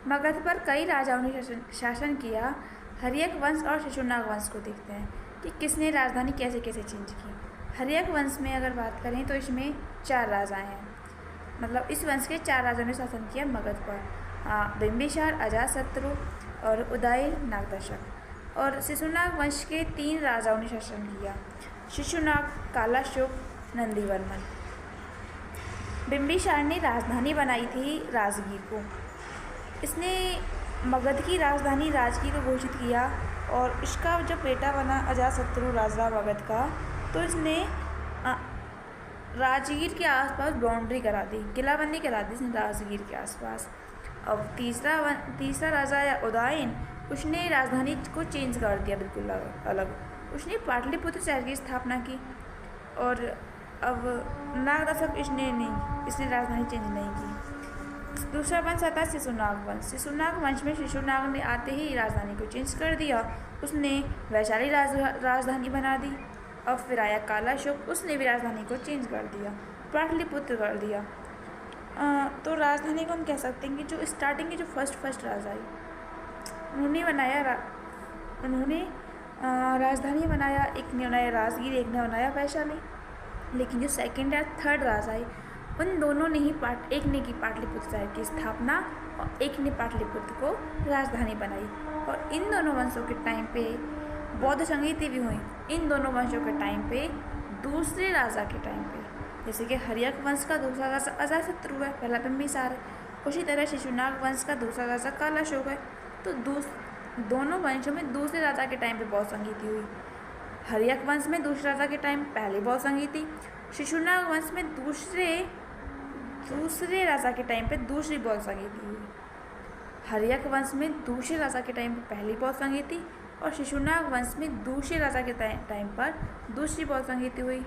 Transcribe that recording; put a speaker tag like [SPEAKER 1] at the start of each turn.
[SPEAKER 1] मगध पर कई राजाओं ने शासन किया। हर्यक वंश और शिशुनाग वंश को देखते हैं कि किसने राजधानी कैसे कैसे चेंज की। हर्यक वंश में अगर बात करें तो इसमें 4 राजा हैं, मतलब इस वंश के 4 राजाओं ने शासन किया मगध पर। बिंबिसार, अजातशत्रु और उदयन, नागदशक। और शिशुनाग वंश के 3 राजाओं ने शासन किया, शिशुनाग, कालाशोक, नंदीवर्मन। बिंबिसार ने राजधानी बनाई थी राजगीर को। इसने मगध की राजधानी राजगीर को घोषित किया और इसका जब बेटा बना अजातशत्रु राजा मगध का, तो इसने राजगीर के आसपास बाउंड्री करा दी, किलाबंदी करा दी इसने राजगीर के आसपास। अब तीसरा राजा या उदयन, उसने राजधानी को चेंज कर दिया बिल्कुल अलग। उसने पाटलिपुत्र शहर की स्थापना की। और अब नागदशक इसने राजधानी चेंज नहीं की। दूसरा वंश आता है शिशुनाग वंश। शिशुनाग वंश में शिशुनाग ने आते ही राजधानी को चेंज कर दिया। उसने वैशाली राजधानी बना दी। अब फिर आया कालाशोक, उसने भी राजधानी को चेंज कर दिया, पाटलिपुत्र कर दिया। तो राजधानी को हम कह सकते हैं कि जो स्टार्टिंग के जो फर्स्ट राजा है उन्होंने राजधानी बनाया। एक ने बनाया राजगीर, एक ने बनाया वैशाली। लेकिन जो सेकंड या थर्ड राजा है उन दोनों ने ही एक ने की पाटलिपुत्र शहर की स्थापना और एक ने पाटलिपुत्र को राजधानी बनाई। और इन दोनों वंशों के टाइम पे बौद्ध संगीति भी हुई। इन दोनों वंशों के टाइम पे दूसरे राजा के टाइम पे, जैसे कि हर्यक वंश का दूसरा राजा अजातशत्रु है, पहला बिंबिसार है। उसी तरह शिशुनाग वंश का दूसरा राजा कालाशोक है। तो दोनों वंशों में दूसरे राजा के टाइम पे बौद्ध संगीति हुई। हर्यक वंश में दूसरे राजा के टाइम पहले बौद्ध संगीति, शिशुनाग वंश में दूसरे राजा के टाइम पे दूसरी बौद्ध संगीति हुई। हर्यक वंश में दूसरे राजा के टाइम पे पहली बौद्ध संगीति और शिशुनाग वंश में दूसरे राजा के टाइम पर दूसरी बौद्ध संगीति हुई।